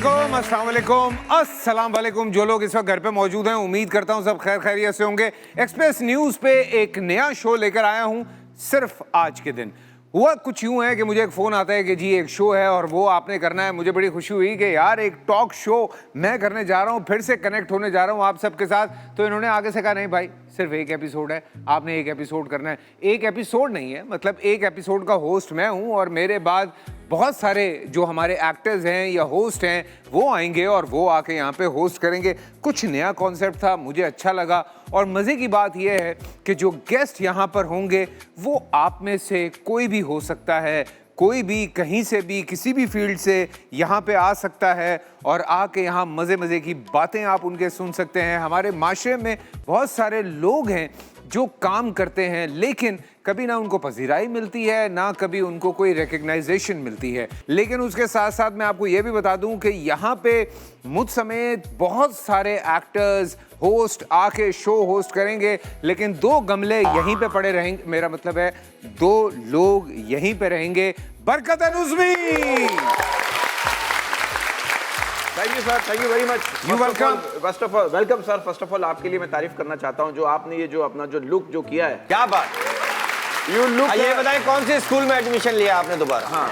वालेकुम, अस्सलाम वालेकुम, अस्सलाम वालेकुम। जो लोग इस वक्त घर पे मौजूद हैं, उम्मीद करता हूँ सब खैर खैरियत से होंगे। एक्सप्रेस न्यूज़ पे एक नया शो लेकर आया हूँ सिर्फ आज के दिन। हुआ कुछ यूँ है कि मुझे एक फ़ोन आता है कि जी एक शो है और वो आपने करना है। मुझे बड़ी खुशी हुई कि यार एक टॉक शो मैं करने जा रहा हूँ, फिर से कनेक्ट होने जा रहा हूँ आप सबके साथ। तो इन्होंने आगे से कहा नहीं भाई, सिर्फ एक एपिसोड है, आपने एक एपिसोड करना है। एक एपिसोड नहीं है, मतलब एक एपिसोड का होस्ट मैं हूँ और मेरे बाद बहुत सारे जो हमारे एक्टर्स हैं या होस्ट हैं वो आएंगे और वो आके यहाँ पे होस्ट करेंगे। कुछ नया कॉन्सेप्ट था, मुझे अच्छा लगा। और मज़े की बात यह है कि जो गेस्ट यहाँ पर होंगे वो आप में से कोई भी हो सकता है, कोई भी कहीं से भी किसी भी फील्ड से यहाँ पे आ सकता है और आके यहाँ मज़े मज़े की बातें आप उनके सुन सकते हैं। हमारे माशरे में बहुत सारे लोग हैं जो काम करते हैं लेकिन कभी ना उनको पजीराई मिलती है, ना कभी उनको कोई रिकग्नाइजेशन मिलती है। लेकिन उसके साथ साथ मैं आपको ये भी बता दूं कि यहाँ पे मुझ समेत बहुत सारे एक्टर्स होस्ट आके शो होस्ट करेंगे, लेकिन दो गमले यहीं पे पड़े रहेंगे। मेरा मतलब है दो लोग यहीं पे रहेंगे। Barkat Uzmi, thank you sir, thank you very much. You welcome. First of all welcome sir. First of all आपके लिए मैं तारीफ करना चाहता हूँ जो आपने ये जो अपना जो लुक जो किया है, क्या बात। You look. ये बताएं कौन से स्कूल में एडमिशन लिया आपने दोबारा? हाँ,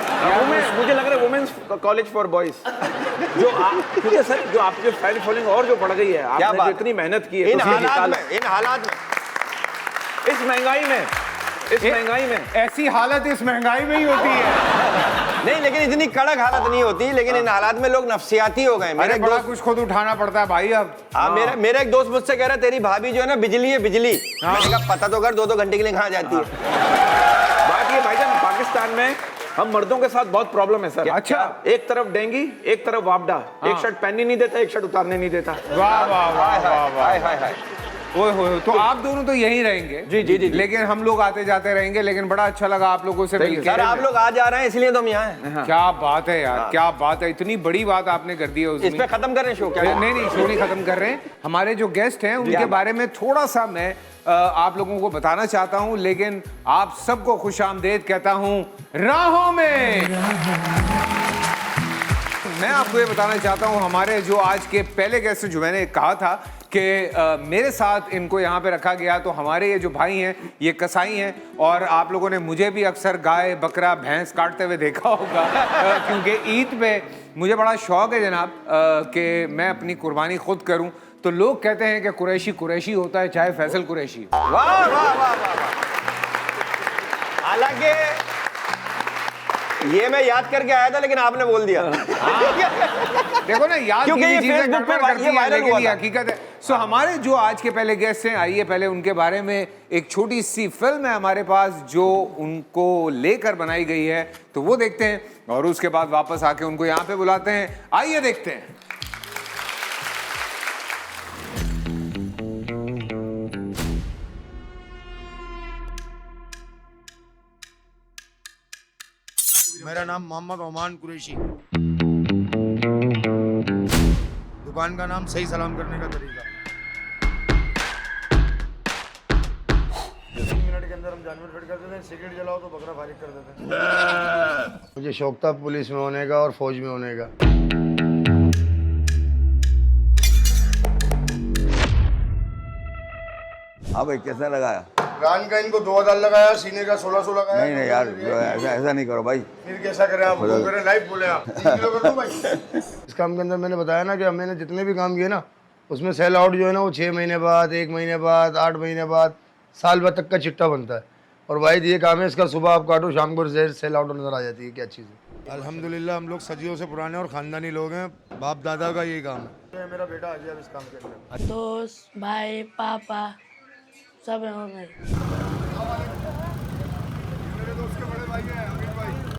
मुझे लग रहा है वुमेन्स कॉलेज फॉर बॉयज। जो आप, क्योंकि सर जो आपकी फैन फॉलोइंग और जो बढ़ गई है, आपने जो इतनी मेहनत की है इन हालात में, इस महंगाई में ऐसी हालत इस महंगाई में ही होती है। नहीं, लेकिन इतनी कड़क हालत नहीं होती, लेकिन इन हालात में लोग नफसियाती हो गए। मेरे बड़ा कुछ खुद उठाना पड़ता है भाई अब। मेरा एक दोस्त मुझसे कह रहा है तेरी भाभी जो है ना बिजली है बिजली। मैंने कहा पता तो कर 2-2 घंटे के लिए कहाँ जाती है। बात ये भाईजान, पाकिस्तान में हम मर्दों के साथ बहुत प्रॉब्लम है सर। अच्छा, एक तरफ डेंगी, एक तरफ वापडा। एक शर्ट पहनने नहीं देता, एक शर्ट उतारने नहीं देता। वाह वाह वाह वाह वाह। हाय। ओए होए, तो आप दोनों तो यहीं रहेंगे। जी। लेकिन हम लोग आते जाते रहेंगे। लेकिन बड़ा अच्छा लगा आप लोगों से मिलकर। सर आप लोग आ जा रहे हैं इसलिए तो हम यहाँ हैं। क्या बात है यार, क्या बात है, इतनी बड़ी बात आपने कर दी है इस पे खत्म करें शो क्या? नहीं, शो नहीं खत्म कर रहे हैं। हमारे जो गेस्ट हैं उनके बारे में थोड़ा सा मैं आप लोगों को बताना चाहता हूं, लेकिन आप सबको खुशामदीद कहता हूं राहों में। मैं आपको ये बताना चाहता हूं, हमारे जो आज के पहले गेस्ट जो मैंने कहा था कि मेरे साथ इनको यहाँ पे रखा गया, तो हमारे ये जो भाई हैं ये कसाई हैं और आप लोगों ने मुझे भी अक्सर गाय बकरा भैंस काटते हुए देखा होगा क्योंकि ईद पे मुझे बड़ा शौक है जनाब कि मैं अपनी कुर्बानी खुद करूँ। तो लोग कहते हैं कि कुरैशी कुरैशी होता है चाहे फैसल कुरैशी। वाह वाह वाह वाह। हालांकि ये मैं याद करके आया था लेकिन आपने बोल दिया। देखो ना, याद क्योंकि ये फेसबुक पे ये वायरल हुआ था। हकीकत है। सो हमारे जो आज के पहले गेस्ट हैं, आइए पहले उनके बारे में, एक छोटी सी फिल्म है हमारे पास जो उनको लेकर बनाई गई है, तो वो देखते हैं और उसके बाद वापस आके उनको यहाँ पे बुलाते हैं। आइए देखते हैं। मेरा नाम मोहम्मद ओमान कुरैशी। दुकान का नाम सही सलाम करने का तरीका। 10 मिनट के अंदर हम जानवर फिट कर देते हैं, सिगरेट जलाओ तो बकरा फारिग कर देते हैं। मुझे शौक था पुलिस में होने का और फौज में होने का। हाँ भाई, कैसा लगाया? रान का इनको 2000 लगाया, सीने का 1600 लगाया। नहीं यार, ऐसा नहीं करो भाई। फिर कैसा करें आप? करें लाइव बोले आप। 3 किलो कर दूं भाई। इस काम के अंदर मैंने बताया ना कि मैंने जितने भी काम किए ना, उसमें सेल आउट जो है ना वो 6 महीने बाद, 1 महीने बाद, 8 महीने बाद, साल भर तक का चिट्टा बनता है। और वाहिद ये काम है इसका, सुबह आप काटो शाम को सेल आउट नजर आ जाती है। क्या चीज़ है। अल्हम्दुलिल्लाह हम लोग सदियों से पुराने और ख़ानदानी लोग हैं, बाप दादा का यही काम है। मेरा बेटा आ गया इस काम के अंदर। दोस्त भाई पापा सब हैं मेरे।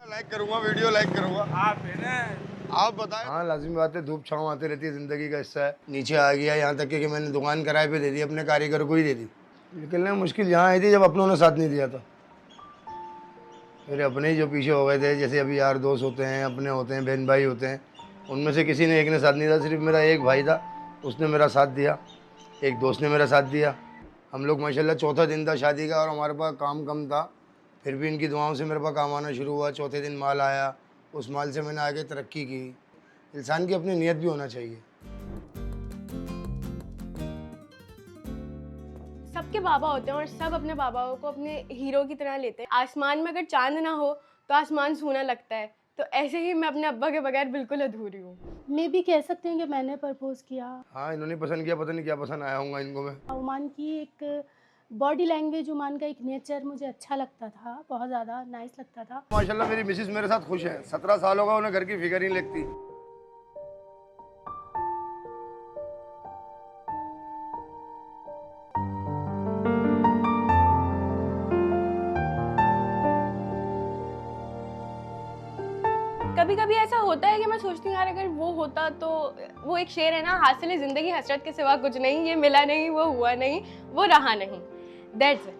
लाइक करूंगा, वीडियो लाइक करूंगा। आप बताएं। हाँ लाजिमी बात है, धूप छाँव आती रहती है, ज़िंदगी का हिस्सा है। नीचे आ गया, यहाँ तक कि मैंने दुकान किराए पे दे दी, अपने कारीगर को ही दे दी। निकलने में मुश्किल यहाँ आई थी जब अपनों ने साथ नहीं दिया था। मेरे अपने ही जो पीछे हो गए थे, जैसे अभी यार दोस्त होते हैं, अपने होते हैं, बहन भाई होते हैं, उनमें से किसी ने एक ने साथ नहीं दिया। सिर्फ मेरा एक भाई था, उसने मेरा साथ दिया, एक दोस्त ने मेरा साथ दिया। हम लोग माशाल्लाह चौथा दिन था शादी का और हमारे पास काम कम था, फिर भी इनकी दुआओं से मेरे पास काम आना शुरू हुआ। चौथे दिन माल आया, उस माल से मैंने आगे तरक्की की। इंसान की अपनी नीयत भी होना चाहिए। सबके बाबा होते हैं और सब अपने बाबाओं को अपने हीरो की तरह लेते हैं। आसमान में अगर चांद ना हो तो आसमान सूना लगता है, तो ऐसे ही मैं अपने अब्बा के बगैर बिल्कुल अधूरी हूँ। मैं भी कह सकते हैं कि मैंने प्रपोज किया। हाँ, इन्होंने पसंद किया, पता नहीं क्या पसंद आया होगा इनको। मैं ओमान की एक बॉडी लैंग्वेज, ओमान का एक नेचर मुझे अच्छा लगता था, बहुत ज़्यादा नाइस लगता था। माशाल्लाह मेरी मिसेस मेरे साथ खुश है। 17 साल होगा उन्हें घर की फिक्र नहीं लगती। कभी कभी ऐसा होता है कि मैं सोचती हूँ यार अगर वो होता तो, वो एक शेर है ना, हासिल जिंदगी हसरत के सिवा कुछ नहीं, ये मिला नहीं, वो हुआ नहीं, वो रहा नहीं, दैट्स इट।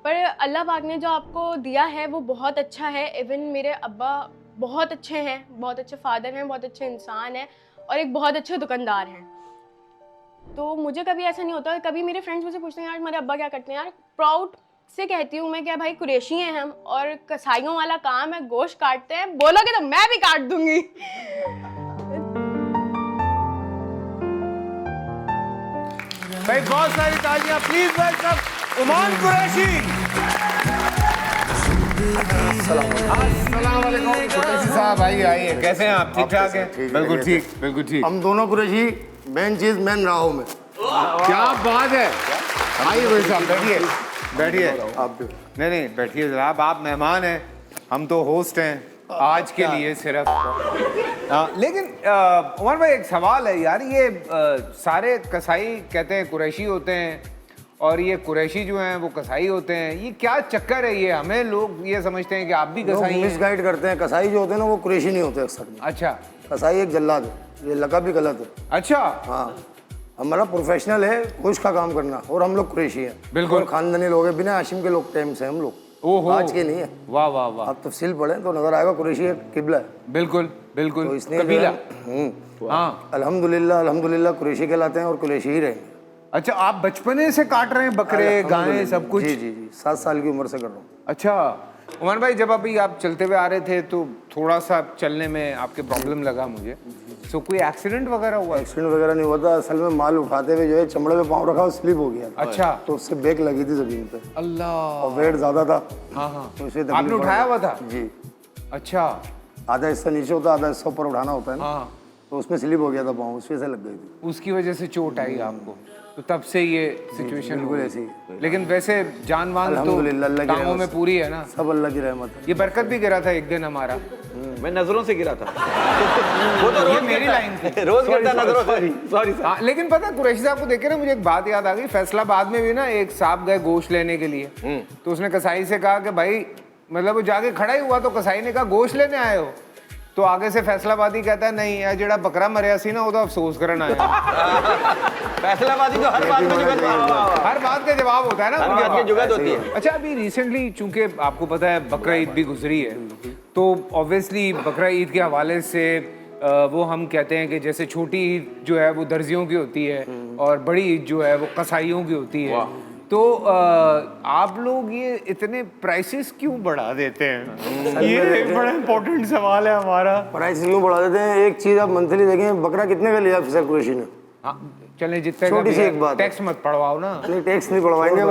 पर अल्लाह पाक ने जो आपको दिया है वो बहुत अच्छा है। इवन मेरे अब्बा बहुत अच्छे हैं, बहुत अच्छे फादर हैं, बहुत अच्छे इंसान हैं और एक बहुत अच्छे दुकानदार हैं। तो मुझे कभी ऐसा नहीं होता। कभी मेरे फ्रेंड्स मुझे पूछते हैं यार हमारे अब्बा क्या करते हैं, यार प्राउड से कहती हूँ मैं क्या भाई, कुरैशी हैं हम और कसाईयों वाला काम है, गोश्त काटते हैं, बोलोगे तो मैं भी काट दूंगी। भाई बहुत सारी तालियां प्लीज वेलकम उमान कुरैशी। अस्सलाम वालेकुम कुरैशी साहब, आइए आइए। कैसे हैं आप? ठीक ठाक हैं? बिल्कुल ठीक, बिल्कुल ठीक। हम दोनों कुरैशी मेन चीज मेन राहों में। क्या बात है। आइए भाई साहब, बैठिए बैठिए। आप भी नहीं बैठिए जनाब, आप मेहमान हैं, हम तो होस्ट हैं आज के लिए सिर्फ। लेकिन उमर भाई एक सवाल है यार, ये सारे कसाई कहते हैं कुरैशी होते हैं और ये कुरैशी जो हैं वो कसाई होते हैं, ये क्या चक्कर है? ये हमें लोग ये समझते हैं कि आप भी कसाई हैं। मिसगाइड करते हैं। कसाई जो होते हैं ना वो कुरैशी नहीं होते अक्सर में। अच्छा, कसाई एक जल्लाद है, ये लक़ब भी गलत है। अच्छा। हाँ, हमारा प्रोफेशनल है गोश्त का काम करना और हम लोग कुरैशी हैं। बिल्कुल। और खानदानी लोग हैं, बिना हाशिम के लोग टाइम से हम लोग। ओहो, आज के नहीं है। वाह वाह वाह। आप तफसील पढ़ें तो नजर आएगा कुरैशी एक किबला है। बिल्कुल बिल्कुल, तो इसने कबीला। हाँ, अल्हम्दुलिल्लाह अल्हम्दुलिल्लाह कुरैशी कहलाते हैं और कुरैशी ही रहेंगे। अच्छा, आप बचपने से काट रहे हैं बकरे गायें सब कुछ? जी जी जी, 7 साल की उम्र से कर रहा हूँ। अच्छा उमर भाई, जब अभी आप चलते हुए आ रहे थे तो थोड़ा सा चलने में आपके प्रॉब्लम लगा मुझे, सो कोई एक्सीडेंट वगैरह हुआ? एक्सीडेंट वगैरह नहीं हुआ था, असल में माल उठाते हुए जो है चमड़े में पाँव रखा और स्लिप हो गया। अच्छा, तो उससे ब्रेक लगी थी जमीन पे अल्लाह। और वेट ज्यादा था। हाँ हाँ, तो इसे आपने उठाया हुआ था? जी। अच्छा, आधा हिस्सा नीचे होता है, आधा हिस्सा ऊपर उठाना होता है ना। हाँ, तो उसमें स्लिप हो गया था पाँव, उस वजह से लग गई थी। उसकी वजह से चोट आई आपको, तो तब से ये सिचुएशन बिल्कुल ऐसी। लेकिन वैसे जान मान तो अल्हम्दुलिल्लाह अल्लाह की टांगों रहमत में से। पूरी है ना? सब अल्लाह की रहमत है। ये बरकत भी गिरा था एक दिन हमारा, मैं नजरों से गिरा था। वो तो ये रोज मेरी लाइन थी। रोज गिरता नजरों से। सॉरी हाँ, लेकिन पता है कुरैशी साहब को देख के ना मुझे एक बात याद आ गई। फैसलाबाद में भी ना एक साहब गए गोश्त लेने के लिए, तो उसने कसाई से कहा कि भाई, मतलब वो जाके खड़ा ही हुआ तो कसाई ने कहा गोश्त लेने आए हो? तो आगे से फैसलाबादी कहता है नहीं यार, जेड़ा बकरा मरिया सी ना वो तो अफसोस करना है। फैसलाबादी तो हर बात में जुगत, हर बात का जवाब होता है ना हर उनके बात की पास। जुगत होती है। अच्छा, अभी रिसेंटली चूंकि आपको पता है बकरा ईद भी गुजरी है, तो ऑब्वियसली बकरा ईद के हवाले से वो हम कहते हैं कि जैसे छोटी ईद जो है वो दर्जियों की होती है और बड़ी ईद जो है वो कसाईयों की होती है। तो आप लोग ये इतने प्राइसेस क्यों बढ़ा देते हैं? ये एक बड़ा इंपॉर्टेंट सवाल है हमारा। प्राइस क्यों बढ़ा देते हैं? एक चीज आप मंथली देखें, बकरा कितने का लिया अफसर कुरैशी ने? हाँ, चलें जितने छोटी सी एक बात, टैक्स मत पड़वाओ ना। नहीं, टैक्स नहीं पड़वाएंगे,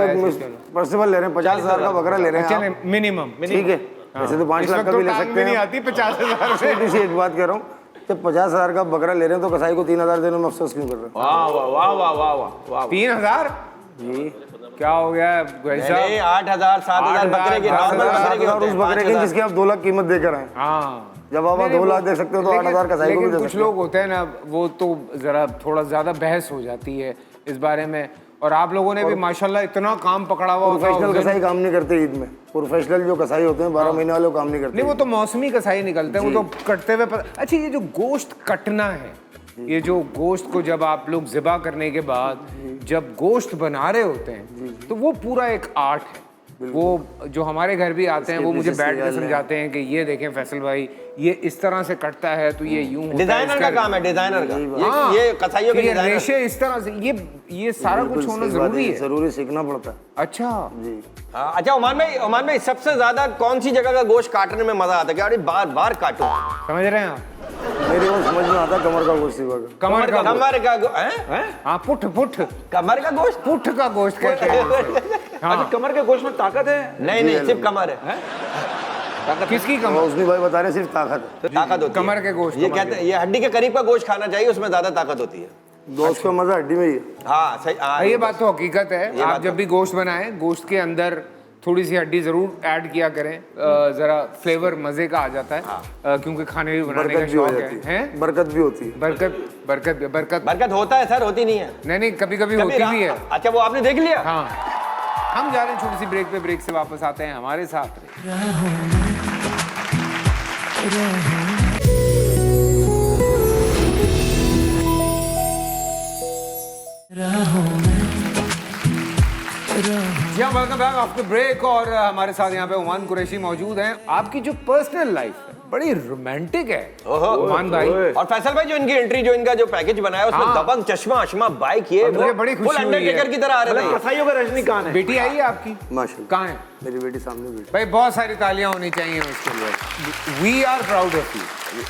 पर्सनल ले रहे हैं। 50,000 का बकरा ले रहे हैं चलें मिनिमम, ठीक है। वैसे तो 5 लाख का भी ले सकते हैं। नहीं आती 50,000 से। छोटी सी एक बात कह रहा हूँ, जब 50,000 का बकरा ले रहे हैं तो कसाई को 3,000 देने में अफसोस क्यों कर रहे हैं? वाह वाह वाह वाह वाह वाह वाह। 3,000? जी, क्या हो गया है भाई साहब? 8,000 7,000 बकरे की, 8,000 बकरे की और उस बकरे की जिसकी आप 2 लाख कीमत देकर आए। हाँ, जब आप 2 लाख दे सकते हो तो 8,000 कसाई को भी दे कुछ सकते हो। लोग होते हैं ना, वो तो जरा थोड़ा ज्यादा बहस हो जाती है इस बारे में, और आप लोगों ने भी माशाल्लाह इतना काम पकड़ा हुआ होता है। प्रोफेशनल कसाई काम नहीं करते ईद में। प्रोफेशनल जो कसाई होते हैं 12 महीने वाले वो काम नहीं करते। नहीं, वो तो मौसमी कसाई निकलते हैं, वो तो कटते हुए अच्छा, ये जो गोश्त कटना है, ये जो गोश्त को जब आप लोग ज़िबा करने के बाद जब गोश्त बना रहे होते हैं तो वो पूरा एक आर्ट है। वो जो हमारे घर भी आते हैं वो मुझे बैठ के समझाते हैं कि ये देखें फैसल भाई, ये इस तरह से कटता है तो ये यूं होता है। डिजाइनर का काम है, डिजाइनर का। हाँ, ये कसाईयों के ये डिजाइनर। रेशे इस तरह से, ये सारा कुछ होना जरूरी है। जरूरी सीखना पड़ता है। अच्छा जी। हाँ, अच्छा ओमान भाई सबसे ज्यादा कौन सी जगह का गोश्त काटने में मजा आता है? कि अरे बार बार काटो। समझ रहे हैं आप? मेरे को समझ में आता कमर का गोश्त सिवा का। कमर का गोश्त। कमर का हैं? हाँ, पुठ पुठ कमर का गोश्त? पुठ का गोश्त कहते हैं उसे। अच्छा, कमर के गोश्त में ताकत है? नहीं नहीं, सिर्फ कमर है। किसकी कमर? उसने भाई बता रहे सिर्फ ताकत है। ताकत होती है कमर के गोश्त। ये कहते हैं, ये हड्डी के करीब का गोश्त खाना चाहिए, उसमें ज्यादा ताकत होती है। दोस्त का मजा हड्डी में ही है। हाँ सही। हाँ, ये बात तो हकीकत है। ये आप बात जब तो- भी गोश्त बनाएं, गोश्त के अंदर थोड़ी सी हड्डी जरूर ऐड किया करें, जरा फ्लेवर मजे का आ जाता है। क्योंकि खाने भी बनाने का बरकत भी हो शौक जाती है। है, हैं? बरकत भी होती है। बरकत बरकत होता है सर, होती नहीं है। नहीं, कभी कभी होती भी है। अच्छा, वो आपने देख लिया? हाँ, हम जा रहे हैं छोटी सी ब्रेक पे, ब्रेक से वापस आते हैं, हमारे साथ रहिए। जी हाँ, वेलकम बैक आफ्टर ब्रेक। और हमारे साथ यहाँ पे उमान कुरैशी मौजूद हैं। आपकी जो पर्सनल लाइफ है बड़ी रोमांटिक है उमान भाई। और फैसल भाई, जो इनकी एंट्री, जो इनका जो पैकेज बनाया, उसमें हाँ। दबंग, चश्मा अशमा, बाइक, ये मुझे बड़ी खुशी फुल हुई अंडरटेकर है। की तरह आ रहे थे। कसाईयों का रजनीकांत है। बेटी आई है आपकी? माशाल्लाह। कहाँ है? मेरी बेटी सामने बैठी। भाई बहुत सारी तालियां होनी चाहिए उसके लिए। We are proud of you,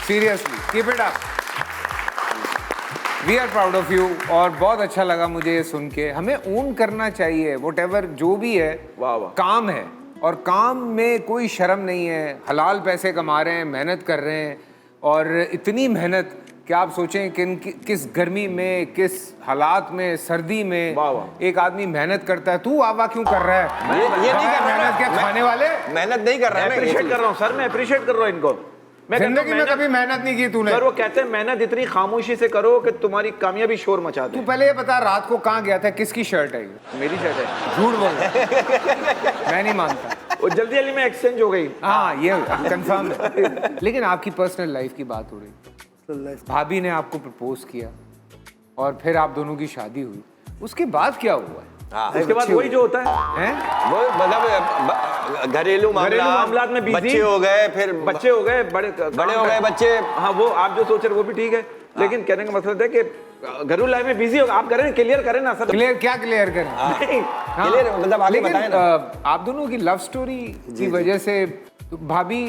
seriously, keep it up. We are proud of you. और बहुत अच्छा लगा मुझे ये सुन के। हमें ओन करना चाहिए व्हाटएवर जो भी है। वाह वाह। काम है, और काम में कोई शर्म नहीं है। हलाल पैसे कमा रहे हैं, मेहनत कर रहे हैं, और इतनी मेहनत कि आप सोचें कि किस गर्मी में, किस हालात में, सर्दी में वाह वाह। एक आदमी मेहनत करता है। तू वाह क्यों कर रहा है? ये नहीं कर रहा मेहनत क्या मैं- खाने वाले? मेहनत नहीं कर रहा मैं मैं, अप्रिशिएट कर रहा हूँ सर, मैं अप्रिशिएट कर रहा हूँ इनको। मैं कहता हूँ जिंदगी में कभी मेहनत नहीं की तूने। सर, वो कहते हैं मेहनत इतनी खामोशी से करो कि तुम्हारी कामयाबी शोर मचा दे। तू पहले ये बता, रात को कहाँ गया था? किसकी शर्ट है ये? मेरी शर्ट है। झूठ बोल रहा। मैं नहीं मानता। वो जल्दी जल्दी में एक्सचेंज हो गई। हाँ, ये कंफर्म है। लेकिन आपकी पर्सनल लाइफ की बात हो रही। भाभी ने आपको प्रपोज किया और फिर आप दोनों की शादी हुई, उसके बाद क्या हुआ है? हाँ। उसके बाद वही जो होता है, हैं? वो मतलब घरेलू मामलात में बिजी, बच्चे हो गए, फिर बच्चे हो गए, बड़े हो गए बच्चे। हाँ, वो आप जो सोच रहे वो भी ठीक है, लेकिन कहने का मतलब है कि घरेलू लाइफ में बिजी हो। आप करें, क्लियर करें ना सर। क्लियर क्या क्लियर करें? नहीं, हाँ। क्लियर मतलब आगे लेकिन बताएं ना। आप दोनों की लव स्टोरी की वजह से भाभी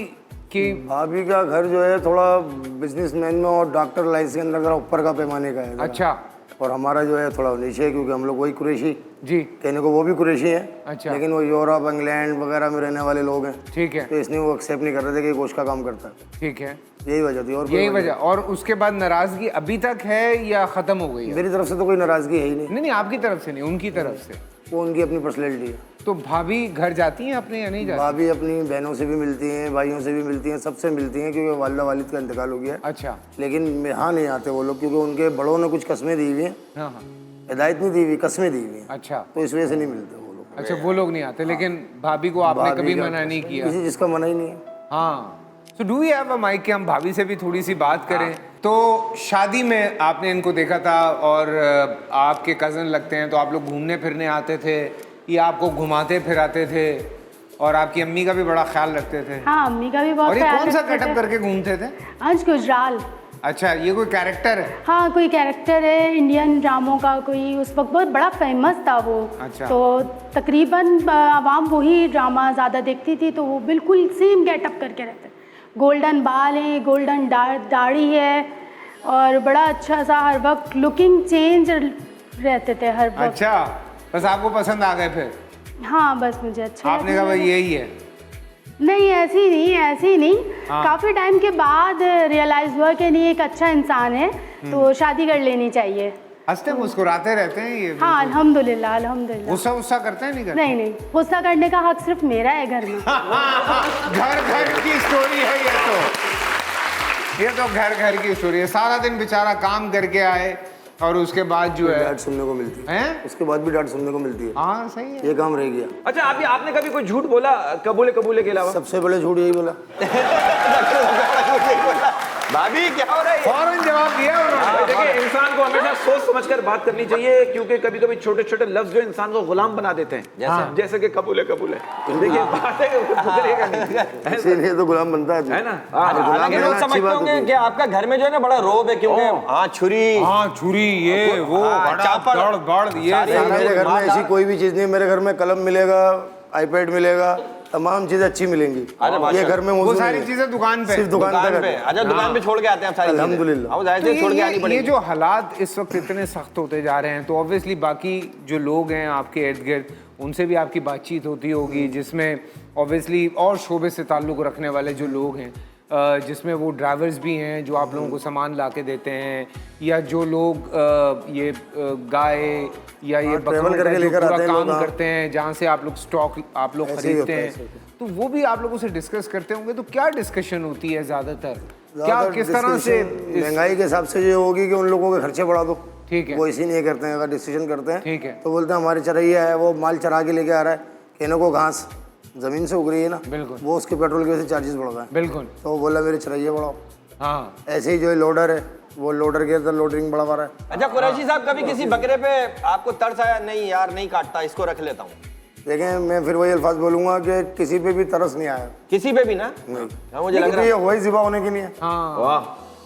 की भाभी का घर जो है थोड़ा बिजनेसमैन में और डॉक्टर लाइसेंस के अंदर जरा ऊपर का पैमाने का है। अच्छा। और हमारा जो है थोड़ा नीचे है, क्योंकि हम लोग वही कुरैशी, जी, कहने को वो भी कुरैशी है। अच्छा। लेकिन वो यूरोप, इंग्लैंड वगैरह में रहने वाले लोग हैं, ठीक है, तो इसलिए वो एक्सेप्ट नहीं कर रहे थे कि गोश्त का काम करता है। ठीक है, यही वजह थी। और कोई यही वजह। और उसके बाद नाराजगी अभी तक है या खत्म हो गई है? मेरी तरफ से तो कोई नाराजगी है ही नहीं। नहीं, आपकी तरफ से नहीं, उनकी तरफ से। वो उनकी अपनी पर्सनैलिटी है। तो भाभी घर जाती हैं अपने या नहीं जाती? भाभी अपनी बहनों से भी मिलती हैं, भाइयों से भी मिलती हैं, सबसे मिलती हैं, क्योंकि वालिदा वालिद का इंतकाल हो गया है। अच्छा। लेकिन यहाँ नहीं आते वो लोग, क्योंकि उनके बड़ों ने कुछ कस्में दी हुई हैं, हाँ हाँ। हिदायत नहीं दी हुई, कस्में दी हुई हैं, अच्छा, तो इस वजह से नहीं मिलते वो लोग। अच्छा, वो लोग नहीं आते। लेकिन भाभी को आपने भाभी कभी का मना नहीं किया? किसी जिसका मना ही नहीं है। हाँ। So do you have a mic कि हम भाभी से भी थोड़ी सी बात करें? तो शादी में आपने इनको देखा था और आपके कज़न लगते हैं, तो आप लोग घूमने फिरने आते थे या आपको घुमाते फिराते थे? और आपकी अम्मी का भी बड़ा ख्याल रखते थे? हाँ, अम्मी का भी बहुत और ये ख्याल कौन सा रखते गेटअप थे। करके घूमते थे? अंश गुजराल। अच्छा, ये कोई कैरेक्टर है? हाँ, कोई कैरेक्टर है इंडियन ड्रामों का कोई, उस वक्त बहुत बड़ा फेमस था वो। अच्छा। तो तकरीबन आवाम वही ड्रामा ज़्यादा देखती थी, तो वो बिल्कुल सेम गेटअप करके रहते। गोल्डन बाल हैं, गोल्डन दाढ़ी है, और बड़ा अच्छा सा हर वक्त लुकिंग चेंज रहते थे हर वक्त। अच्छा, बस आपको पसंद आ गए फिर? हाँ, बस मुझे अच्छा आपने लगा। कहा भाई यही है? नहीं, ऐसी नहीं। हाँ। काफ़ी टाइम के बाद रियलाइज हुआ कि नहीं, एक अच्छा इंसान है, तो शादी कर लेनी चाहिए। हंसते मुस्कुराते रहते हैं ये? हाँ, अल्हम्दुलिल्लाह अल्हम्दुलिल्लाह। गुस्सा करते हैं? नहीं करते? नहीं, गुस्सा करने का हक सिर्फ मेरा है घर में। घर घर की स्टोरी है ये तो घर घर की स्टोरी है। सारा दिन बेचारा काम करके आए और उसके बाद जो है डांट सुनने को मिलती है। हैं? उसके बाद भी डांट सुनने को मिलती है। हाँ, सही है। ये काम रह गया। अच्छा, आपने कभी कोई झूठ बोला कबूले के अलावा? सबसे बड़े झूठ यही बोला। भाभी क्या हो रहा है? फौरन जवाब दिया उन्होंने। देखिए, इंसान को हमेशा सोच समझकर बात करनी चाहिए, क्योंकि कभी कभी छोटे छोटे लफ्ज जो इंसान को गुलाम बना देते हैं, जैसे कि कबूले। देखिए, बात है कि गुजरेगा नहीं, इसीलिए तो गुलाम बनता है है ना? हालांकि लोग समझते होंगे कि आपका घर में जो है ना बड़ा रोब है, क्योंकि हाँ छुरी, हाँ, छुरी, ये वो हाँ, चापड़, बड़ ये सारे सारा- मेरे घर में ऐसी कोई भी चीज़ नहीं। मेरे घर में कलम मिलेगा, आईपैड मिलेगा, तमाम चीजें अच्छी मिलेंगी। अरे ये माशाल्लाह। घर में वो मौजूद सारी नहीं है। चीजें दुकान पे सिर्फ दुकान दुकान पे पे अच्छा दुकान पे छोड़ के आते हैं आप सारी चीजें। अल्हम्दुलिल्लाह। अब जाहिर तो से छोड़ के आनी ये पड़ेगी। जो हालात इस वक्त इतने सख्त होते जा रहे हैं तो ऑब्वियसली बाकी जो लोग हैं आपके इर्द गिर्द उनसे भी आपकी बातचीत होती होगी, जिसमें ऑब्वियसली और शोबे से ताल्लुक़ रखने वाले जो लोग हैं, जिसमें वो ड्राइवर्स भी हैं जो आप लोगों को सामान ला के देते हैं, या जो लोग ये गाय या ये बकरों करके का जो लेकर पूरा आते हैं काम लोग, करते हैं, जहाँ से आप लोग स्टॉक आप लोग ऐसे ही खरीदते होता है, हैं, ऐसे होता है। तो वो भी आप लोगों से डिस्कस करते होंगे। तो क्या डिस्कशन होती है ज़्यादातर, क्या ज़्यादातर किस तरह से डिस्कशन महंगाई के हिसाब से ये होगी कि उन लोगों के खर्चे बढ़ा दो। ठीक है। वो इसी नहीं करते हैं, अगर डिसीजन करते हैं ठीक है। तो बोलते हैं हमारे चरैया है, वो माल चरा के लेके आ रहा है, कहने को घास जमीन से उग रही है ना, बिल्कुल। वो उसके पेट्रोल की वजह से चार्जेस बढ़ रहा है, बिल्कुल। तो वो बोला मेरे चरैया बढ़ाओ। हाँ, ऐसे ही जो लोडर है वो लोडर के अंदर लोडरिंग बढ़ा रहा है। अच्छा कुरैशी साहब, कभी किसी बकरे पे आपको तरस आया, नहीं यार नहीं काटता, इसको रख लेता हूँ? देखें, मैं फिर वही अल्फाज बोलूंगा कि किसी पे भी तरस नहीं आया। किसी पे भी ना? नहीं, हाँ, मुझे लग क्योंकि रहा ये हुआ ही ज़िबा होने के लिए। हाँ, वाह,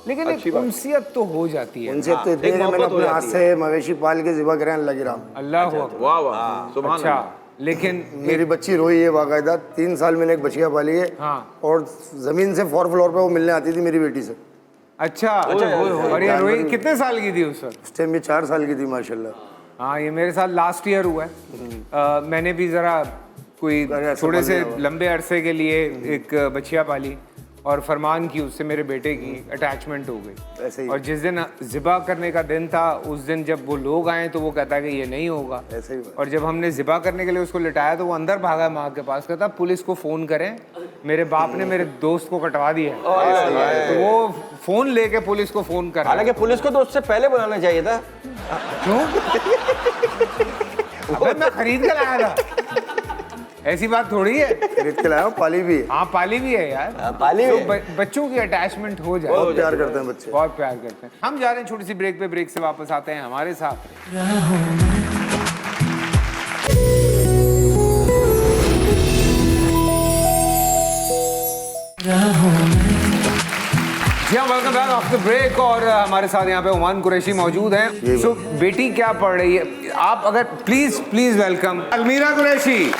लेकिन एक उनसियत तो हो जाती है। उनसे तो इतनी एक है, मैंने मोहब्बत हो अपने हाथ जाती से मवेशी पाल के ज़िबा करें, अल्लाह की राह में। अल्लाह हू अकबर। वाह वाह, सुभान अच्छा, अल्लाह। लेकिन मेरी बच्ची रोई है बाकायदा, 3 साल मैंने एक बछिया पाली है। हाँ। और जमीन से 4th फ्लोर पे वो मिलने आती थी मेरी बेटी से। अच्छा, और ये रोई कितने साल की थी उस वक्त? उस टाइम भी 4 साल की थी माशाल्लाह। हाँ, ये मेरे साथ लास्ट ईयर हुआ है। मैंने भी ज़रा कोई ऐसा थोड़े से बन गया। लंबे अरसे के लिए एक बछिया पाली और फरमान की उससे मेरे बेटे की अटैचमेंट हो गई। ऐसे ही और जिस दिन ज़िबा करने का दिन था, उस दिन जब वो लोग आए तो वो कहता कि ये नहीं होगा। ऐसे ही बात। और जब हमने ज़िबा करने के लिए उसको लिटाया तो वो अंदर भागा माँ के पास, कहता पुलिस को फ़ोन करें, मेरे बाप ने मेरे दोस्त को कटवा दिया है। तो वो फ़ोन लेके पुलिस को फ़ोन कर रहा है। हालांकि पुलिस को तो उससे पहले बुलाना चाहिए था। क्यों? अबे मैं खरीद कर लाया था, ऐसी बात थोड़ी है। खरीद के लाया हूँ, पाली भी है। हाँ, पाली भी है यार। पाली तो है। बच्चों की अटैचमेंट हो जाए, बहुत प्यार करते हैं बच्चे। बहुत प्यार करते हैं। हम जा रहे हैं छोटी सी ब्रेक पे, ब्रेक से वापस आते हैं हमारे साथ। जी हाँ, वेलकम बैक आफ्टर ब्रेक। और हमारे साथ यहाँ पे उमान कुरैशी मौजूद हैं। सो बेटी क्या पढ़ रही है? आप अगर प्लीज वेलकम अलमीरा कुरैशी।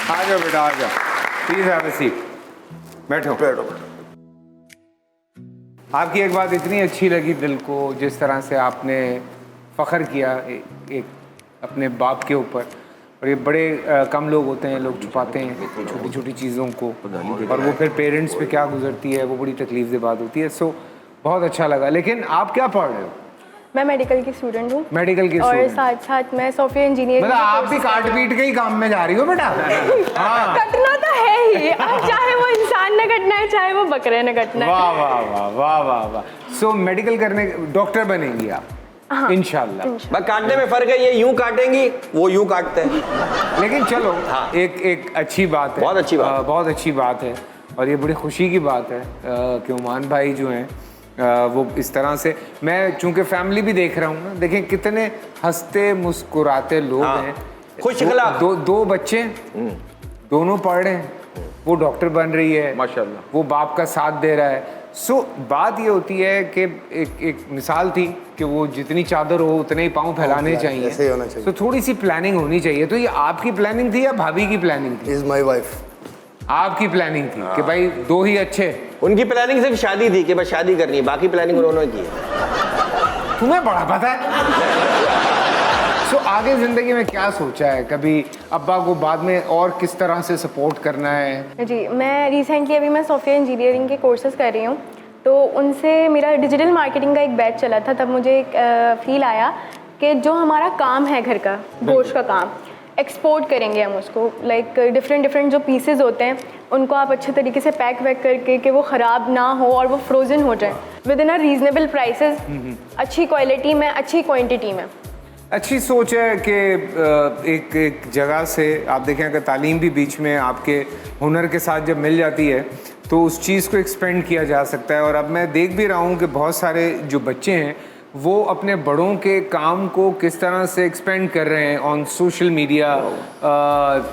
आ जाओ बेटा, आ जाओ, प्लीज हैव अ सीट, बैठो। आपकी एक बात इतनी अच्छी लगी दिल को, जिस तरह से आपने फ़ख्र किया एक अपने बाप के ऊपर। और ये बड़े कम लोग होते हैं, लोग छुपाते हैं छोटी छोटी चीज़ों को, और वो फिर पेरेंट्स पे क्या गुजरती है वो बड़ी तकलीफ से बात होती है। सो बहुत अच्छा लगा। लेकिन आप क्या पढ़ रहे हो? मैं मेडिकल की स्टूडेंट हूँ। मेडिकल की और student? साथ साथ मैं सॉफ्टवेयर इंजीनियर। मतलब आप भी काट पीट के ही काम में जा रही हो बेटा? हाँ, कटना तो है ही, अब चाहे वो इंसान ने कटना है चाहे वो बकरे ने कटना है। वाह वाह वाह वाह वाह वाह। सो मेडिकल करने डॉक्टर बनेंगी आप? हाँ, इंशाल्लाह। बस काटने में फर्क है, ये यूं काटेंगी, वो यूं काटते हैं। लेकिन चलो, एक अच्छी बात है, बहुत अच्छी बात। बहुत अच्छी बात है। और ये बड़ी खुशी की बात है कि उमान भाई जो हैं वो इस तरह से, मैं चूंकि फैमिली भी देख रहा हूँ ना, देखें कितने हंसते मुस्कुराते लोग हैं। खुश अखलाक। दो बच्चे, दोनों पढ़ रहे हैं, वो डॉक्टर बन रही है माशाल्लाह, वो बाप का साथ दे रहा है। सो बात ये होती है कि एक मिसाल थी कि वो जितनी चादर हो उतने ही पाँव फैलाने चाहिए। ऐसे ही होना चाहिए। तो थोड़ी सी प्लानिंग होनी चाहिए। तो ये आपकी प्लानिंग थी या भाभी की प्लानिंग थी? Is my wife. आपकी प्लानिंग थी कि भाई दो ही अच्छे। उनकी प्लानिंग सिर्फ शादी थी कि बस शादी करनी है, बाकी प्लानिंग उन्होंने की है। तुम्हें बड़ा पता है। सो आगे जिंदगी में क्या सोचा है? कभी अब्बा को बाद में और किस तरह से सपोर्ट करना है? जी, मैं रिसेंटली अभी मैं सॉफ्टवेयर इंजीनियरिंग के कोर्सेज कर रही हूँ, तो उनसे मेरा डिजिटल मार्केटिंग का एक बैच चला था। तब मुझे एक फील आया कि जो हमारा काम है घर का, गोश्त का काम, एक्सपोर्ट करेंगे हम उसको, लाइक डिफरेंट जो पीसेस होते हैं उनको आप अच्छे तरीके से पैक वैक करके कि वो ख़राब ना हो और वो फ्रोज़न हो जाए with in a reasonable prices, अच्छी क्वालिटी में, अच्छी क्वांटिटी में। अच्छी सोच है कि एक जगह से आप देखें, अगर तालीम भी बीच में आपके हुनर के साथ जब मिल जाती है तो उस चीज़ को एक्सपेंड किया जा सकता है। और अब मैं देख भी रहा हूँ कि बहुत सारे जो बच्चे हैं वो अपने बड़ों के काम को किस तरह से एक्सपेंड कर रहे हैं ऑन सोशल मीडिया।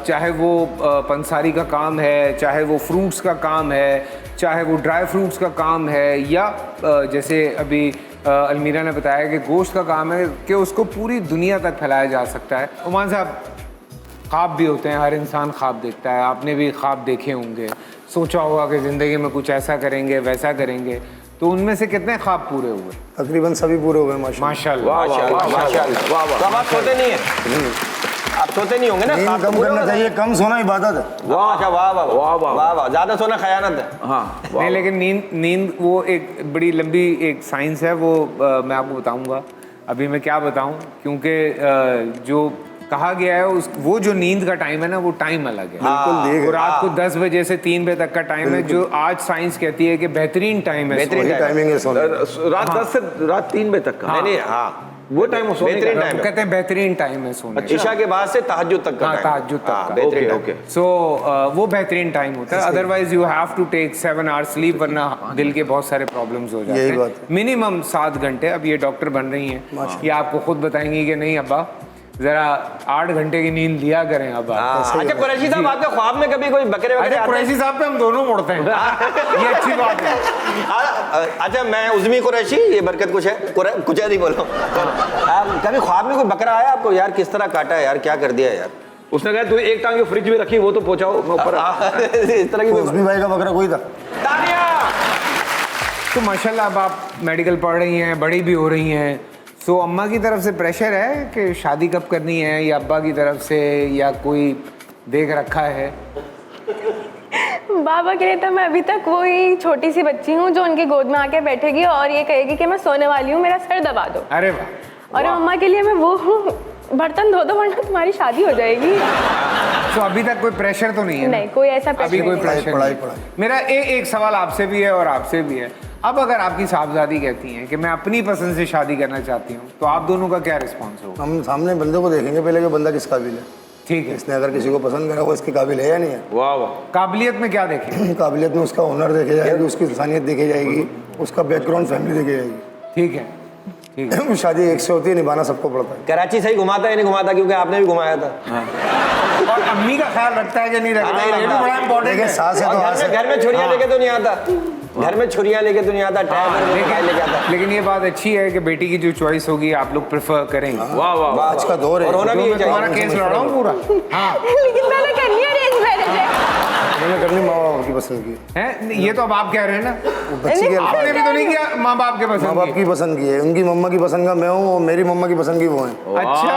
चाहे वो पंसारी का काम है, चाहे वो फ्रूट्स का काम है, चाहे वो ड्राई फ्रूट्स का काम है, या जैसे अभी अलमीरा ने बताया कि गोश्त का काम है कि उसको पूरी दुनिया तक फैलाया जा सकता है। उमान साहब, ख्वाब भी होते हैं, हर इंसान ख्वाब देखता है, आपने भी ख्वाब देखे होंगे, सोचा होगा कि ज़िंदगी में कुछ ऐसा करेंगे वैसा करेंगे, तो उनमें से कितने ख्वाब पूरे हुए? तकरीबन सभी पूरे हुए माशाल्लाह। माशाल्लाह। तो अब आप सोते नहीं है, आप सोते नहीं होंगे ना? नींद कम करना चाहिए, कम सोना इबादत है। वाह अच्छा, वाह वाह वाह वाह वाह, ज्यादा सोना खयानत है। हाँ नहीं, लेकिन नींद वो एक बड़ी लंबी एक साइंस है, वो मैं आपको बताऊंगा। अभी मैं क्या बताऊं, क्योंकि जो कहा गया है वो जो नींद का टाइम है ना, वो टाइम अलग है। बिल्कुल वो रात को 10 बजे से 3 बजे तक का टाइम है, जो आज साइंस कहती है कि बेहतरीन टाइम है। बेहतरीन टाइमिंग है सोने। रात 10 से रात 3 बजे तक का। नहीं नहीं, हाँ वो टाइम सोने का बेहतरीन टाइम है। कहते हैं बेहतरीन टाइम है सोने का। इशा के बाद से तहज्जुद तक का हाँ, टाइम। तहज्जुद तक का। बेहतरीन ओके टाइम। सो वो बेहतरीन टाइम होता है। Otherwise you have to take 7 hours sleep, वरना दिल के बहुत सारे प्रॉब्लम्स हो जाते यही हैं। बात है। मिनिमम 7 घंटे। अब ये डॉक्टर बन रही हैं, ये आपको खुद बताएंगी कि नहीं अब्बा जरा 8 घंटे की नींद लिया करें अब्बा। अच्छा कुरैशी साहब, आपके ख्वाब में कभी कोई बकरे वगैरह अच्छा, आते हैं? कुरैशी साहब पे हम दोनों मुड़ते हैं, ये अच्छी बात है। अच्छा मैं उज़मी कुरैशी, ये बरकत कुछ है, कुछ है नहीं बोलो। कभी ख्वाब में कोई बकरा आया आपको, यार किस तरह काटा है यार, क्या कर दिया यार? उसने कहा तू एक टांग फ्रिज में रखी, वो तो पहुंचाओ मैं ऊपर। इस तरह की उस्मी भाई का बकरा कोई था। तो माशाल्लाह अब आप मेडिकल पढ़ रही हैं, बड़ी भी हो रही हैं, सो अम्मा की तरफ से प्रेशर है कि शादी कब करनी है, या अब्बा की तरफ से, या कोई देख रखा है? बाबा के लिए तो मैं अभी तक वही छोटी सी बच्ची हूँ जो उनकी गोद में आके बैठेगी और ये कहेगी कि मैं सोने वाली हूँ, मेरा सर दबा दो। अरे वाह। और मम्मा के लिए मैं वो हूँ, बर्तन धो दो वरना तुम्हारी शादी हो जाएगी। तो अभी तक कोई प्रेशर तो नहीं है ना? नहीं, कोई ऐसा अभी प्रेशर कोई नहीं। प्रेशर पढ़ाई नहीं। मेरा एक सवाल आपसे भी है और आपसे भी है। अब अगर आपकी साहबजादी कहती हैं कि मैं अपनी पसंद से शादी करना चाहती हूँ, तो आप दोनों का क्या रिस्पॉन्स होगा? हम सामने बंदे को देखेंगे पहले कि बंदा किस काबिल है। ठीक है। इसने अगर किसी को पसंद करा वो इसके काबिल है या नहीं है। वाह वाह। काबिलियत में क्या देखें? काबिलियत में उसका हुनर देखे जाएगी, उसकी इंसानियत देखी जाएगी, उसका बैकग्राउंड फैमिली देखी जाएगी। ठीक है, ठीक है। शादी एक से होती है, निभाना सबको पड़ता है। कराची सही घुमाता है नहीं घुमाता, क्योंकि आपने भी घुमाया था। और अम्मी का ख्याल रखता है कि नहीं रखता है, ये भी बड़ा इम्पोर्टेंट है। सास है तो आस है। घर में छुरियां लेके तो नहीं आता, घर में छुरियां लेके तो नहीं आता, लेके आता। लेकिन ये बात अच्छी है कि बेटी की जो चॉइस होगी आप लोग प्रेफर करेंगे। वाह वाह। आज का दौर है। और होना भी मैं यही तुम्हारा चाहिए। केस लड़ा हूँ पूरा। हाँ, लेकिन मैंने करनी है अरेंज मैरिज है। मैंने करनी माँ बाप की पसंद की। है ये तो अब आप कह रहे हैं ना, वो बच्ची के आपने भी तो नहीं किया माँ बाप के माँ पसंद बाप की पसंद की है, उनकी मम्मा की पसंद का मैं हूँ और मेरी मम्मा की पसंद की वो है। अच्छा,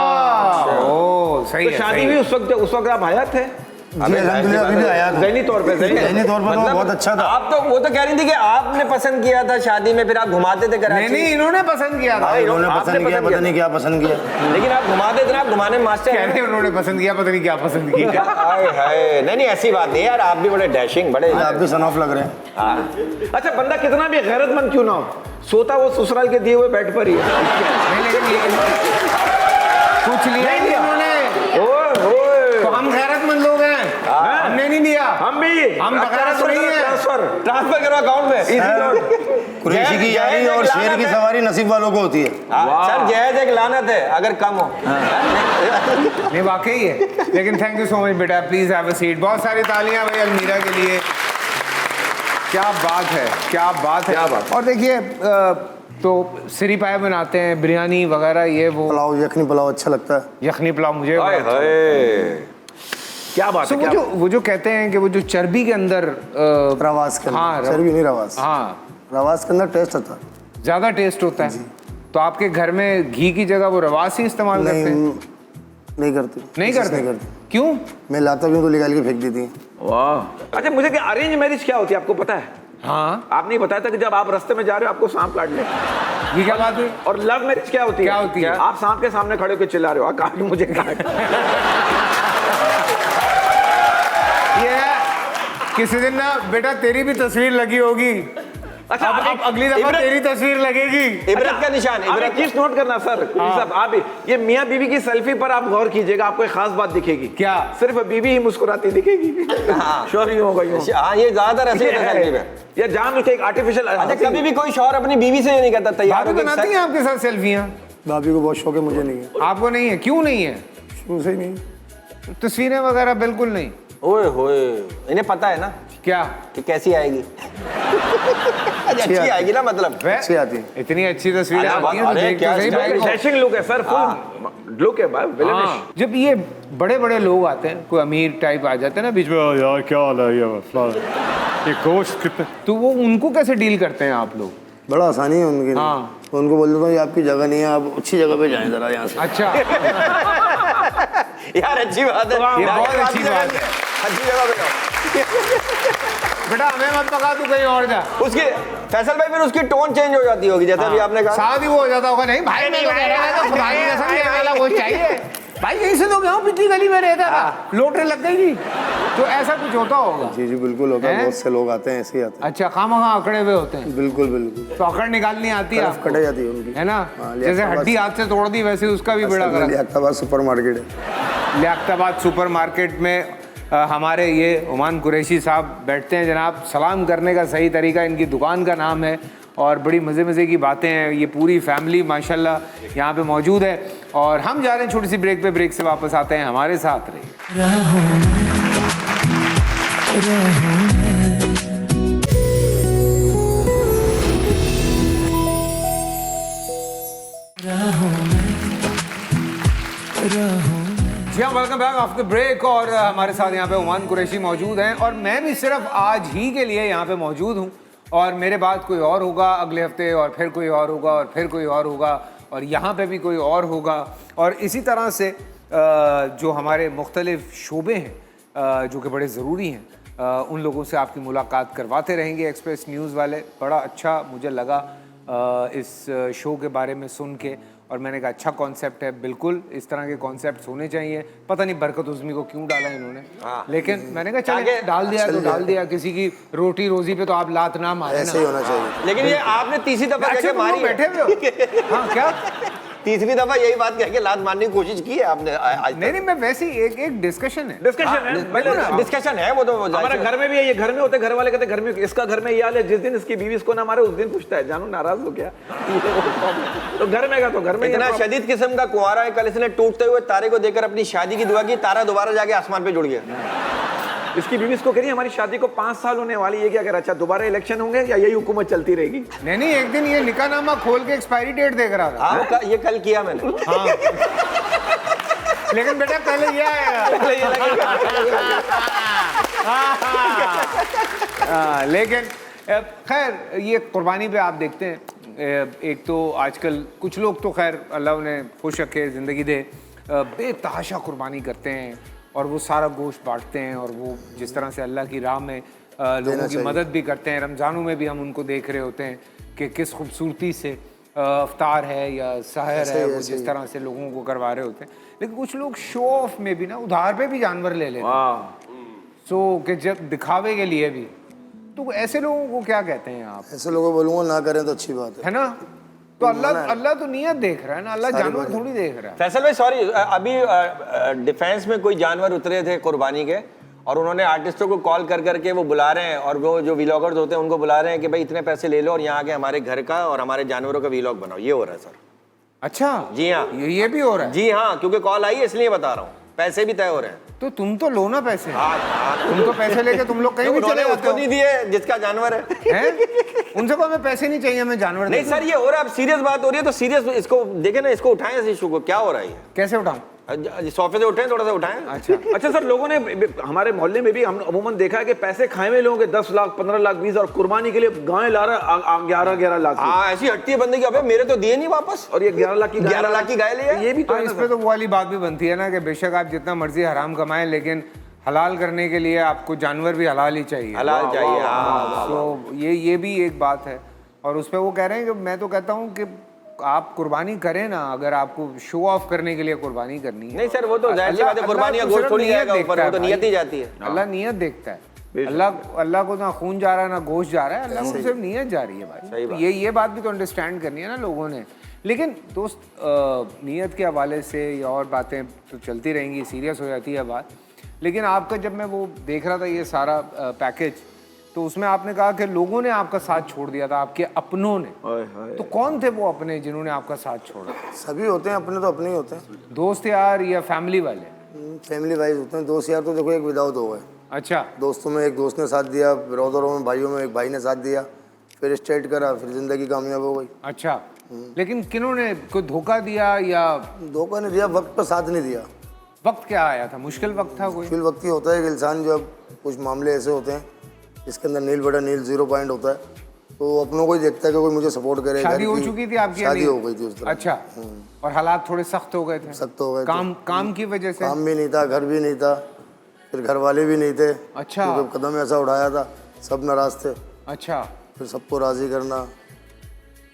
ओ सही तो है। शादी सही भी है। उस वक्त आप हयात थे? जी अल्हम्दुलिल्लाह अभी भी आया था। ज़हनी तौर पे ज़हनी तौर पर तो बहुत अच्छा था। आप तो वो तो कह रही थी कि आपने पसंद किया था शादी में, फिर आप घुमाते थे कराची। नहीं, इन्होंने पसंद किया था। उन्होंने आपने पसंद किया, पता नहीं क्या पसंद किया। लेकिन आप घुमाते थे ना, आप घुमाने में मास्टर कह हैं। रहे हैं उन्होंने पसंद किया, पता नहीं क्या पसंद किया। हाय हाय, नहीं नहीं ऐसी बात नहीं यार, आप भी बड़े डैशिंग, बड़े आप भी सन ऑफ लग रहे हैं। अच्छा, बंदा कितना भी गैरतमंद क्यों ना हो, सोता वो ससुराल के दिए हुए बेड पर ही है। नहीं, लेकिन कुछ लिया ही नहीं उन्होंने, ओए ओए, तो हम गैरतमंद लोग हैं, हमने नहीं लिया। हम भी, हम बगैर तो नहीं है। ट्रांसफर करो अकाउंट में। कुरैशी की यारी और शेर की सवारी नसीब वालों को होती है। सर जहेज एक लानत है अगर कम हो। नहीं वाकई है। लेकिन थैंक यू सो मच बेटा, प्लीज हैव अ सीट। बहुत सारी तालियां भाई अलमीरा के लिए। क्या बात है, क्या बात है। क्या बात। और देखिए तो सिरी पाए बनाते हैं, बिरयानी वगैरह, ये वो पुलाव, यखनी पुलाव अच्छा लगता है। यखनी पुलाव मुझे हाय हाय, क्या बात So, है। वो जो कहते हैं कि वो जो चर्बी के अंदर रवास के हाँ, अंदर, चर्बी नहीं रवास। हाँ रवास के अंदर टेस्ट आता है। ज्यादा टेस्ट होता है। तो आपके घर में घी की जगह वो रवास ही इस्तेमाल करते हैं? नहीं करती। नहीं करते? नहीं करती। क्यों? मैं लाता भी हूँ तो निकाल के फेंक देती है। वाह। अच्छा, मुझे क्या अरेंज मैरिज क्या होती है आपको पता है? हाँ, आपने बताया था कि जब आप रास्ते में जा रहे हो आपको सांप काट ले। ये क्या बात है? और लव मैरिज क्या होती है? क्या होती है? आप सांप के सामने खड़े होकर चिल्ला रहे हो, काट मुझे काट। ये है, किसी दिन ना बेटा तेरी भी तस्वीर लगी होगी। अच्छा, अब अगली दफा तेरी तस्वीर लगेगी। इबरत का निशान, आप एक चीज नोट करना सर, साहब आप ये मियाँ बीवी की सेल्फी पर आप गौर कीजिएगा, आपको एक खास बात दिखेगी। क्या? सिर्फ बीवी ही मुस्कुराती दिखेगी। श्योर यूं होगा, यूं। हाँ ये ज्यादातर ऐसे ही होता है। ये जान के एक आर्टिफिशियल। अच्छा कभी भी कोई शौहर अपनी बीवी से ये नहीं कहता तैयार भाभी हो बनाती हैं आपके साथ सेल्फियां? भाभी को बहुत शौक है, मुझे नहीं है। आपको नहीं है? क्यों नहीं है? शुरू से ही नहीं। तस्वीरें वगैरह बिल्कुल नहीं? ओए होए, इन्हें पता है ना क्या? कि कैसी आएगी। आज अच्छी आएगी ना मतलब। अच्छी आती है। इतनी अच्छी तस्वीरें अरे आती हैं तो अरे देख क्या तो सही भाई को। डैशिंग लुक है सर, फुल लुक है भाई, विलेनिश। हाँ, जब ये बड़े बड़े लोग आते हैं, कोई अमीर टाइप आ जाते हैं ना बीच में, "ओ यार क्या हाल है ये गोश्त कितने", तो वो उनको कैसे डील करते हैं आप लोग? बड़ा आसानी है उनके लिए। हाँ। तो उनको बोल देता हूँ ये आपकी जगह नहीं है, आप अच्छी जगह पे जाएं जरा यहाँ से। अच्छा, यार अच्छी बात है, ये बहुत अच्छी बात है। अच्छी जगह पे जाओ। बेटा हमें मत पका, तू कहीं और जा। उसकी फैसल भाई फिर उसकी टोन चेंज हो जाती होगी, जैसे अभी आपने कहा। साथ ही वो हो जाता होगा, नहीं भाई मैं तो कह रहा था खुदा की कसम ये वाला गोश्त चाहिए भाई, यहीं से तो गया हूँ, पिछली गली में रहता था, लोटे लग गई थी, तो ऐसा कुछ होता होगा। जी जी बिल्कुल होता है, हैं? बहुत से लोग आते हैं ऐसे ही आते अच्छा, खामखा अकड़े हुए होते हैं, हैं। बिल्कुल बिल्कुल तो अकड़ निकालनी आती है आपको, कटे जाती है उनकी। है ना? हाँ, जैसे लियाकताबाद हड्डी हाथ से तोड़ दी वैसे उसका भी बड़ा करा। लियाकताबाद सुपर मार्केट है। लियाकताबाद सुपर मार्केट में हमारे ये ओमान कुरैशी साहब बैठते हैं जनाब। सलाम करने का सही तरीका, इनकी दुकान का नाम है, और बड़ी मज़े मज़े की बातें हैं। ये पूरी फैमिली माशाल्लाह यहाँ पे मौजूद है, और हम जा रहे हैं छोटी सी ब्रेक पे, ब्रेक से वापस आते हैं, हमारे साथ रहिए। जी हाँ, वेलकम बैक आफ्टर ब्रेक। और हमारे साथ यहाँ पे ओमान कुरैशी मौजूद हैं, और मैं भी सिर्फ आज ही के लिए यहाँ पे मौजूद हूँ, और मेरे बाद कोई और होगा अगले हफ्ते, और फिर कोई और होगा, और फिर कोई और होगा, और यहाँ पे भी कोई और होगा, और इसी तरह से जो हमारे मुख्तलिफ शोबे हैं जो कि बड़े ज़रूरी हैं, उन लोगों से आपकी मुलाकात करवाते रहेंगे एक्सप्रेस न्यूज़ वाले। बड़ा अच्छा मुझे लगा इस शो के बारे में सुन के, और मैंने कहा अच्छा कॉन्सेप्ट है, बिल्कुल इस तरह के कॉन्सेप्ट होने चाहिए। पता नहीं बरकत उज़मी को क्यों डाला इन्होंने, लेकिन मैंने कहा चलिए डाल दिया तो डाल दिया, किसी की रोटी रोजी पे तो आप लात ना मारे ऐसे ही होना चाहिए। लेकिन ये आपने तीसरी दफा अच्छा, कहके तुम मारी लोग बैठे हुए हो? हाँ, क्या? तीसरी दफा यही बात कह के लात मारने की कोशिश की है आपने आज नहीं नहीं, मैं वैसे ही एक डिस्कशन है, डिस्कशन है, डिस्कशन है वो तो हमारे घर में भी है, ये घर में होते, घर वाले कहते घर में, इसका घर में ये हाल है, जिस दिन इसकी बीवी इसको ना मारे उस दिन पूछता है जानू नाराज हो क्या। तो घर में का तो घर में इतना शदीद किस्म का कुंवारा है, कल इसने टूटते हुए तारे को देखकर अपनी शादी की दुआ की, तारा दोबारा जाके आसमान पे जुड़ गया। इसकी बीवी इसको कह रही है हमारी शादी को 5 साल होने वाली है, क्या कह रहा? अच्छा दोबारा इलेक्शन होंगे या यही हुकूमत चलती रहेगी? नहीं नहीं, एक दिन ये निकाहनामा खोल के एक्सपायरी डेट देख रहा था। हाँ ये कल किया मैंने। हाँ। लेकिन बेटा पहले ये आएगा। लेकिन खैर ये कुर्बानी पे आप देखते हैं, एक तो आजकल कुछ लोग तो खैर अल्लाह उन्हें खुश रखे, ज़िंदगी दे, बेतहाशा कुर्बानी करते हैं, और वो सारा गोश्त बांटते हैं, और वो जिस तरह से अल्लाह की राह में लोगों की मदद भी करते हैं। रमज़ानों में भी हम उनको देख रहे होते हैं कि किस खूबसूरती से अफ्तार है या सहर है, वो जिस तरह से लोगों को करवा रहे होते हैं। लेकिन कुछ लोग शो ऑफ में भी ना उधार पे भी जानवर ले लेते हैं, सो कि जब दिखावे के लिए भी। तो ऐसे लोगों को क्या कहते हैं आप? ऐसे लोगों को बोलूँगा ना करें तो अच्छी बात है ना? तो अल्लाह तो नियत देख रहा है ना, अल्लाह जानवर थोड़ी देख रहा है। फैसल भाई सॉरी, अभी डिफेंस में कोई जानवर उतरे थे कुर्बानी के, और उन्होंने आर्टिस्टों को कॉल कर करके वो बुला रहे हैं, और वो जो व्लॉगर्स होते हैं उनको बुला रहे हैं कि भाई इतने पैसे ले लो और यहाँ आके हमारे घर का और हमारे जानवरों का व्लॉग बनाओ। ये हो रहा है सर। अच्छा, जी हाँ, ये भी हो रहा है? जी हाँ, क्योंकि कॉल आई है इसलिए बता रहा हूँ, पैसे भी तय हो रहे हैं। तो तुम तो लो ना पैसे। हाँ, तुम तो पैसे लेके तुम लोग कहीं भी चले जाते उसको हो। नहीं दिए जिसका जानवर है। हैं? उनसे को हमें पैसे नहीं चाहिए, हमें जानवर नहीं दे। सर ये हो रहा है, अब सीरियस बात हो रही है तो सीरियस इसको देखे ना, इसको उठाएं इस इशू को, क्या हो रहा है ये? कैसे उठाऊं? सोफे से उठे, थोड़ा सा उठाएं। अच्छा अच्छा सर, लोगों ने हमारे मोहल्ले में भी हम अमूमन देखा है कि पैसे खाए हुए लोगों के 10 लाख 15 लाख 20, और कुर्बानी के लिए गाय ला रहा 11 लाख की। हाँ ऐसी हटती है बंदे की, अबे मेरे तो दिए नहीं वापस, और ये 11 लाख की 11 लाख की गाय ले ये भी तो हाँ, इस पे तो वो वाली बात भी बनती है ना कि बेशक आप जितना मर्जी हराम कमाएं, लेकिन हलाल करने के लिए आपको जानवर भी हलाल ही चाहिए। हलाल चाहिए। हाँ तो ये भी एक बात है। और उस पर वो कह रहे हैं कि मैं तो कहता हूँ कि आप कुर्बानी करें ना, अगर आपको शो ऑफ करने के लिए कुर्बानी करनी है। नहीं सर वो तो जाहिर सी बात है, कुर्बानी का गोश्त थोड़ी जाएगा ऊपर, वो तो नियत ही जाती है। अल्लाह नियत देखता है। अल्लाह को ना खून जा रहा है ना गोश्त जा रहा है, अल्लाह को सिर्फ नियत जा रही है भाई। तो ये बात भी तो अंडरस्टैंड करनी है ना लोगों ने। लेकिन दोस्त नियत के हवाले से या और बातें तो चलती रहेंगी, सीरियस हो जाती है बात। लेकिन आपका जब मैं वो देख रहा था ये सारा पैकेज, तो उसमें आपने कहा कि लोगों ने आपका साथ छोड़ दिया था, आपके अपनों ने। तो कौन थे वो अपने जिन्होंने आपका साथ छोड़ा? सभी होते हैं अपने, तो अपने ही होते हैं। दोस्त यार या फैमिली वाले? फैमिली वाइज होते हैं। दोस्त यार तो देखो एक विदाउट हो गए। अच्छा, दोस्तों में एक दोस्त ने साथ दिया, ब्रदरों में भाइयों में एक भाई ने साथ दिया, फिर स्ट्रेट करा, फिर ज़िंदगी कामयाब हो गई। अच्छा, लेकिन किन्होंने कोई धोखा दिया या धोखा नहीं दिया, वक्त पर साथ नहीं दिया। वक्त क्या आया था? मुश्किल वक्त था कोई? मुश्किल वक्त ही होता है कि इंसान जब कुछ मामले ऐसे होते हैं जिसके अंदर नील बटा नील 0 पॉइंट होता है, तो अपनों को ही देखता है कि कोई मुझे सपोर्ट करे। शादी हो चुकी थी आपकी? शादी हो गई थी उस तरह। अच्छा, और हालात थोड़े सख्त हो गए थे? सख्त हो गए थे। काम की वजह से? काम भी नहीं था, घर भी नहीं था, फिर घर वाले भी नहीं थे। अच्छा। क्योंकि कदम ऐसा उठाया था, सब नाराज थे। अच्छा, फिर सबको राजी करना।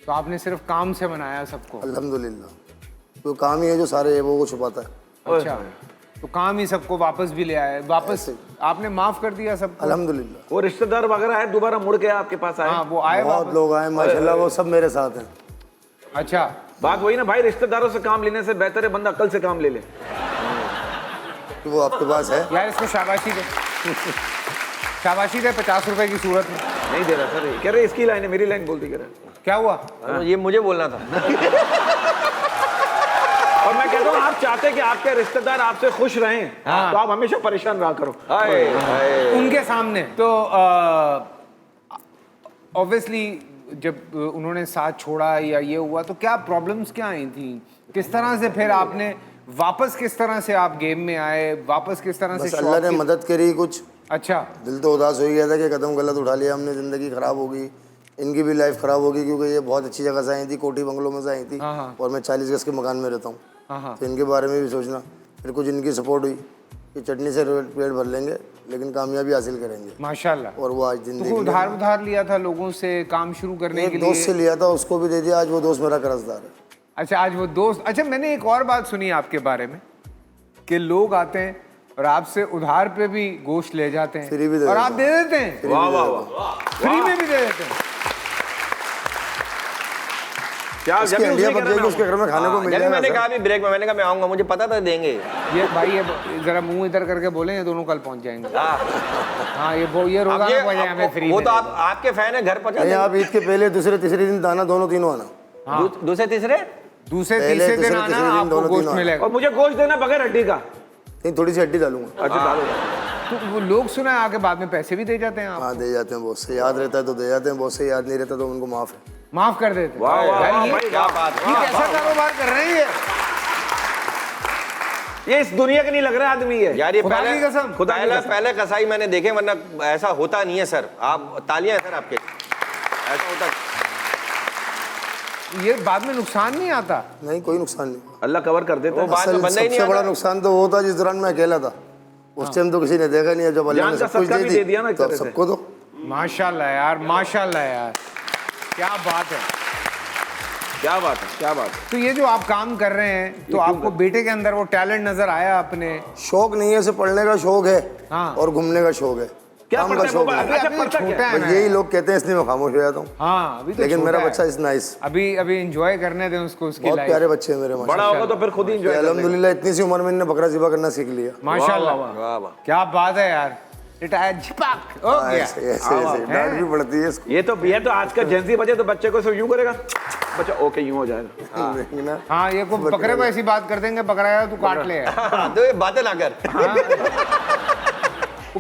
तो आपने सिर्फ काम से मनाया सबको? अल्हम्दुलिल्लाह, तो काम ही है जो सारे वो को छुपाता है। अच्छा, तो काम ही सबको वापस भी ले आए? वापस आपने माफ कर दिया सबको? अल्हम्दुलिल्लाह। वो रिश्तेदार वगैरह आए, दोबारा मुड़ के आपके पास आए? हाँ, वो आए बहुत वापस? लोग आए माशाल्लाह, वो सब मेरे साथ हैं। अच्छा, बात वही ना भाई, रिश्तेदारों से काम लेने से बेहतर है बंदा अकल से काम ले ले। कि वो आपके पास है। यार इसको शाबाशी दे, शाबाशी दे 50 रुपए की सूरत में। नहीं दे रहा सर, कह रहे इसकी लाइन है, मेरी लाइन बोलती कह रहा। क्या हुआ? ये मुझे बोलना था। और मैं कहता हूँ आप चाहते कि आपके रिश्तेदार आपसे खुश रहें, हाँ। तो आप हमेशा परेशान रहा करो हाय हाय। उनके सामने। तो ऑब्वियसली जब उन्होंने साथ छोड़ा या ये हुआ तो क्या प्रॉब्लम्स क्या आई थी? किस तरह से फिर आपने वापस, किस तरह से आप गेम में आए वापस, किस तरह बस से? अल्लाह ने मदद करी कुछ। अच्छा, दिल तो उदास हो गया था कि कदम गलत उठा लिया हमने, ज़िंदगी ख़राब हो गई, इनकी भी लाइफ ख़राब होगी, क्योंकि ये बहुत अच्छी जगह से आई थी, कोठी बंगलों में से आई थी, हाँ। और मैं 40 गज के मकान में रहता हूँ। हाँ। तो इनके बारे में भी सोचना। फिर कुछ इनकी सपोर्ट हुई कि चटनी से पेट भर लेंगे लेकिन कामयाबी हासिल करेंगे, माशाल्लाह। और वो आज तो ज़िंदगी कोई उधार लिया था लोगों से काम शुरू करने के एक लिए? दोस्त से लिया था, उसको भी दे दिया। आज वो दोस्त मेरा कर्जदार है। अच्छा, आज वो दोस्त। अच्छा, मैंने एक और बात सुनी आपके बारे में कि लोग आते हैं और आपसे उधार पे भी गोश्त ले जाते हैं, फ्री भी दे और देते आप दे देते हैं? फ्री भी वाह दे वाह देते वाह, फ्री में भी दे देते हैं? क्या उसकी जब भी हड्डियाँ उसने पक जाएगी, उसके घर में खाने को मिल जब जाएगा। मैंने सर। कहा अभी ब्रेक में, मैंने कहा मैं आऊंगा, मुझे पता था देंगे। ये भाई, ये जरा मुंह इधर करके बोले, ये दोनों कल पहुंच जाएंगे। हाँ, ये अब रोजाना ये पहुंच जाए हमें फ्री वो में। तो आपके फैन है, घर पहुंचा नहीं, देंगे। आप ईद के पहले दूसरे तीसरे दिन आना, दोनों तीनों आना। दूसरे तीसरे दूसरे पहले, तीसरे दिन दूसरे, आना, तीसरे दिन आपको दोनों गोश्त तीनों। मिलेगा। और मुझे गोश्त देना बगैर हड्डी का। नहीं, थोड़ी सी हड्डी डालूंगा। अच्छा डालो। तो वो लोग सुना है आके बाद में पैसे भी दे जाते हैं आप? हाँ, दे जाते हैं। बहुत से याद रहता है तो दे जाते हैं, बहुत से याद नहीं रहता तो उनको माफ़ है। माफ कर देते हैं। वाह वाह यार, वाह ये भाई, क्या बात ये कैसा कारोबार कर रहे हैं ये इस दुनिया का नहीं लग रहा आदमी है यार। ये खुदा की पहले कसम, खुदा की कसम। पहले कसाई मैंने देखे, वरना ऐसा होता नहीं है सर। आप तालियां हैं सर आपके, ऐसा होता। ये बाद में नुकसान नहीं आता? नहीं, कोई नुकसान नहीं। अल्लाह कवर कर देता है। बाद में बंदा ही नहीं सबसे बड़ा आता। नुकसान तो वो था जिस दौरान मैं अकेला था। उस टाइम तो किसी ने देखा नहीं है, जब अल्लाह ने जान का सब कुछ सदका भी दे दिया ना एक तो तरह से। सबको तो। माशाल्लाह यार, माशाल्लाह यार, क्या बात है। क्या बात है, क्या बात है। तो ये जो आप काम कर रहे हैं, तो आपको बेटे के अंदर वो टैलेंट नजर आया अपने? शौक नहीं है, सिर्फ पढ़ने का शौक है हाँ। और घूमने का शौक है, क्या काम पढ़ता का है शौक वो? है। अच्छा, अभी पढ़ता छोटा क्या है बस ना। यही लोग कहते हैं, इसलिए मैं खामोश हो जाता हूँ। हाँ, अभी तो लेकिन छोटा मेरा है। बच्चा इज नाइस, अभी एंजॉय करने दें उसको, उसकी बहुत लाइफ। प्यारे बच्चे हैं मेरे बड़ा माशाल्लाह। होगा तो फिर खुद ही एंजॉय कर लेगा। अल्हम्दुलिल्लाह इतनी सी उम्र में इन्होंने बकरा ज़िबा करना सीख लिया। माशाल्लाह, वाह वाह। क्या बात है यार। रिटायर झपक हो गया। ऐसे ऐसे ऐसे डांट भी पड़ती है इसको। ये तो आज का जेंजी बचे तो बच्चे को सिर्फ यूं करेगा, बच्चा ओके यूं हो जाएगा। लेकिन ना, हाँ, ये को बकरे को ऐसी बात कर देंगे, बकरा आया तू काट ले। तो ये बातें ना कर।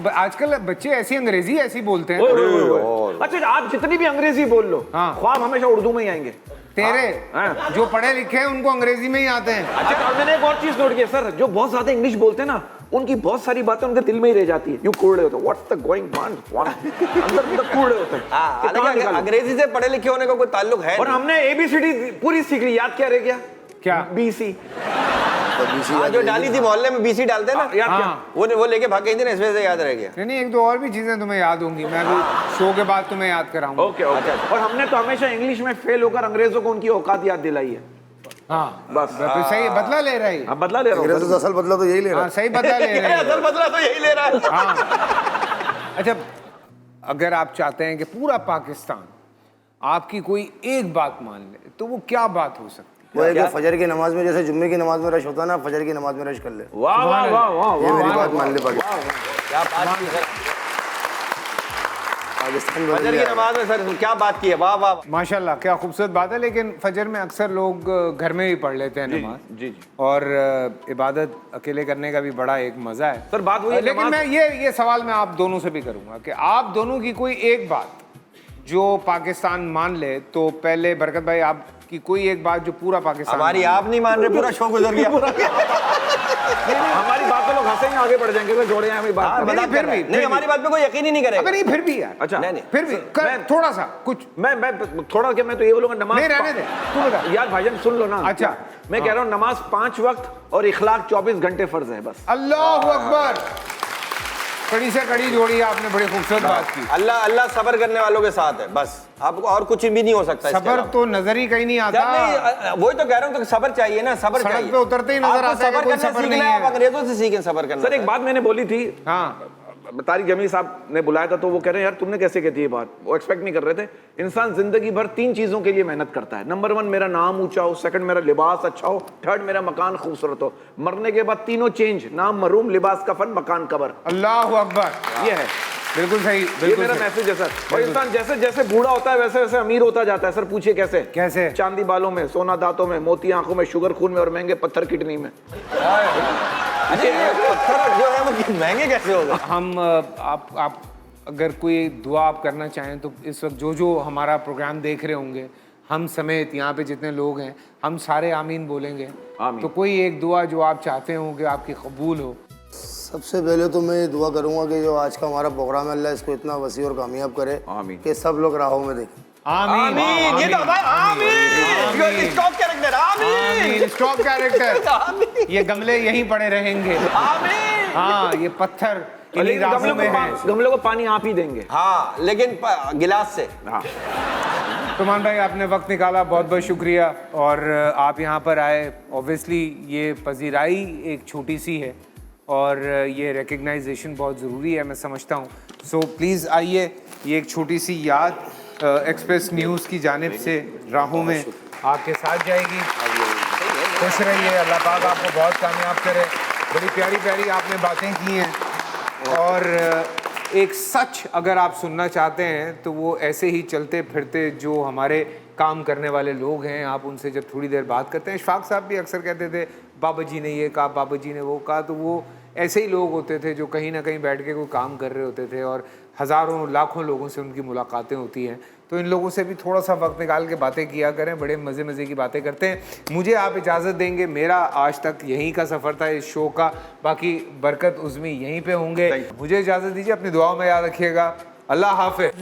आजकल बच्चे ऐसी अंग्रेजी ऐसी बोलते हैं। ओए। अच्छा, आप जितनी भी अंग्रेजी बोल लो, हाँ। ख्वाब हमेशा उर्दू में ही आएंगे। तेरे हाँ। जो पढ़े लिखे हैं उनको अंग्रेजी में ही आते हैं। अच्छा, और मैंने एक और चीज नोट की सर, जो बहुत ज्यादा इंग्लिश बोलते हैं ना, उनकी बहुत सारी बातें उनके दिल में ही रह जाती है। यूं कूड़ रहे होते हैं, व्हाट्स द गोइंग ऑन, अंदर कूड़ रहे होते हैं। हाँ, कि कहाँ हालांकि निकालूं? अंग्रेजी से पढ़े लिखे होने का कोई ताल्लुक है और नहीं। हमने ABCD पूरी सीख ली, याद क्या रह गया? क्या? BC। हाँ, जो डाली थी मोहल्ले में BC डालते हैं ना, याद क्या? हाँ। वो लेके भाग गई थी ना, इस वजह से याद रह गया। नहीं, एक दो और भी चीजें तुम्हें याद होंगी, मैं अभी शो के बाद तुम्हें याद कराऊंगा। Okay okay. और हमने तो हमेशा इंग्लिश में फेल होकर अंग्रेजों को उनकी औकात याद दिलाई है। हाँ, बस तो सही बदला ले रही। अब बदला ले रहा हूँ। अंग्रेजों से असल बदला तो यही ले रहा हाँ, है। सही बदला ले रहे हैं। असल बदला तो यही ले रहा है। हाँ। अच्छा, अगर आप चाहते हैं कि पूरा पाकिस्तान आपकी कोई एक बात मान ले, तो वो क्या बात हो सकती है? वो है कि फजर की नमाज में जैसे जुम्मे की नमाज में रश होता है ना, फजर की नमाज में रश कर ले। वाह वाह वाह वाह ये मेरी वाह बात मान ले पाकिस्तान क्या बात की सर, पाकिस्तान फजर की नमाज में सर क्या बात की है। वाह वाह। माशाल्लाह, क्या खूबसूरत बात है। लेकिन फजर में अक्सर लोग घर में ही पढ़ लेते हैं नमाज, जी जी। और इबादत अकेले करने का भी बड़ा एक मजा है। सर बात हुई लेकिन नमाज- मैं ये सवाल मैं आप दोनों से भी करूंगा कि आप दोनों की कोई एक बात जो पाकिस्तान मान ले, तो पहले बरकत भाई आपकी कोई एक बात जो पूरा पाकिस्तान हमारी आप नहीं मान रहे, पूरा शो गुजर गया। हमारी बात पे लोग हंसेंगे, आगे बढ़ जाएंगे, तो जोड़े हैं हमें बात। मजाक कर रहे हैं। नहीं, हमारी बात पे कोई यकीन ही नहीं करेगा। अबे नहीं, फिर भी यार, अच्छा नहीं, फिर भी थोड़ा सा कुछ मैं थोड़ा क्या, मैं तो ये बोलूंगा नमाज नहीं रहने दे, तू बता यार भाईजान सुन लो ना। अच्छा, मैं कह रहा हूँ नमाज 5 वक्त और इखलाक 24 घंटे फर्ज है बस। अल्लाह अकबर, कड़ी से कड़ी जोड़ी आपने, बड़ी खूबसूरत बात की। अल्लाह सब्र करने वालों के साथ है, बस आपको और कुछ भी नहीं हो सकता। सब्र तो नजर ही कहीं नहीं आता। वही तो कह रहा हूँ, तो सब्र चाहिए ना, सब्र सड़क चाहिए। पे उतरते ही नजर आता है कि कोई सब्र नहीं है। आप अंग्रेजों से सीखें सब्र करना। सर एक बात मैंने बोली थी, हाँ, तारिक जमील साहब ने बुलाया था, तो वो कह रहे हैं यार तुमने कैसे कहती है बात, वो एक्सपेक्ट नहीं कर रहे थे। इंसान जिंदगी भर 3 चीजों के लिए मेहनत करता है। नंबर 1 मेरा नाम ऊंचा हो, सेकंड मेरा लिबास अच्छा हो, थर्ड मेरा मकान खूबसूरत हो। मरने के बाद तीनों चेंज, नाम मरूम, लिबास कफन, मकान कबर। अल्लाह अकबर, ये है, बिल्कुल सही, ये बिल्कुल मेरा सही। मैसेज है सर। और इंसान जैसे जैसे बूढ़ा होता है वैसे वैसे अमीर होता जाता है। सर पूछिए कैसे? कैसे? चांदी बालों में, सोना दांतों में, मोती आंखों में, शुगर खून में और महंगे पत्थर किडनी में। अरे पत्थर जो है वो महंगे कैसे होगा? हम आप अगर कोई दुआ आप करना चाहें तो इस वक्त जो हमारा प्रोग्राम देख रहे होंगे, हम समेत यहाँ पे जितने लोग हैं, हम सारे आमीन बोलेंगे। आमीन। तो कोई एक दुआ जो आप चाहते हो कि आपकी कबूल हो। सबसे पहले तो मैं ये दुआ करूंगा कि जो आज का हमारा प्रोग्राम है, अल्लाह इसको इतना वसी और कामयाब करे आमीन। कि सब लोग राहों में देखें। आमीन, आमीन, ये तो हमारा आमीन, स्टॉक कैरेक्टर, आमीन, स्टॉक कैरेक्टर, ये गमले यहीं पड़े रहेंगे। आमीन। हाँ, ये पत्थर इन्हीं लेकिन राहों में हैं। गमलों को पानी आप ही देंगे। हाँ, लेकिन गिलास से। हाँ। तुमान भाई, आपने वक्त निकाला, बहुत बहुत शुक्रिया। और आप यहाँ पर आए, ऑब्वियसली ये पजीराई एक छोटी सी है और ये रिकग्नाइजेशन बहुत ज़रूरी है, मैं समझता हूँ। सो प्लीज़ आइए, ये एक छोटी सी याद एक्सप्रेस न्यूज़ की जानिब से राहों में आपके साथ जाएगी। खुश रहिए, अल्लाह पाक आपको बहुत कामयाब करे। बड़ी प्यारी प्यारी आपने बातें की हैं, और एक सच अगर आप सुनना चाहते हैं तो वो ऐसे ही चलते फिरते जो हमारे काम करने वाले लोग हैं, आप उनसे जब थोड़ी देर बात करते हैं, इशफाक साहब भी अक्सर कहते थे बाबा जी ने ये कहा, बाबा जी ने वो कहा, तो वो ऐसे ही लोग होते थे जो कहीं ना कहीं बैठ के कोई काम कर रहे होते थे और हज़ारों लाखों लोगों से उनकी मुलाकातें होती हैं। तो इन लोगों से भी थोड़ा सा वक्त निकाल के बातें किया करें, बड़े मज़े मज़े की बातें करते हैं। मुझे आप इजाज़त देंगे, मेरा आज तक यहीं का सफ़र था इस शो का, बाकी बरकत उज़्मी यहीं पे होंगे। मुझे इजाज़त दीजिए, अपनी दुआओं में याद रखिएगा। अल्लाह हाफ़िज़।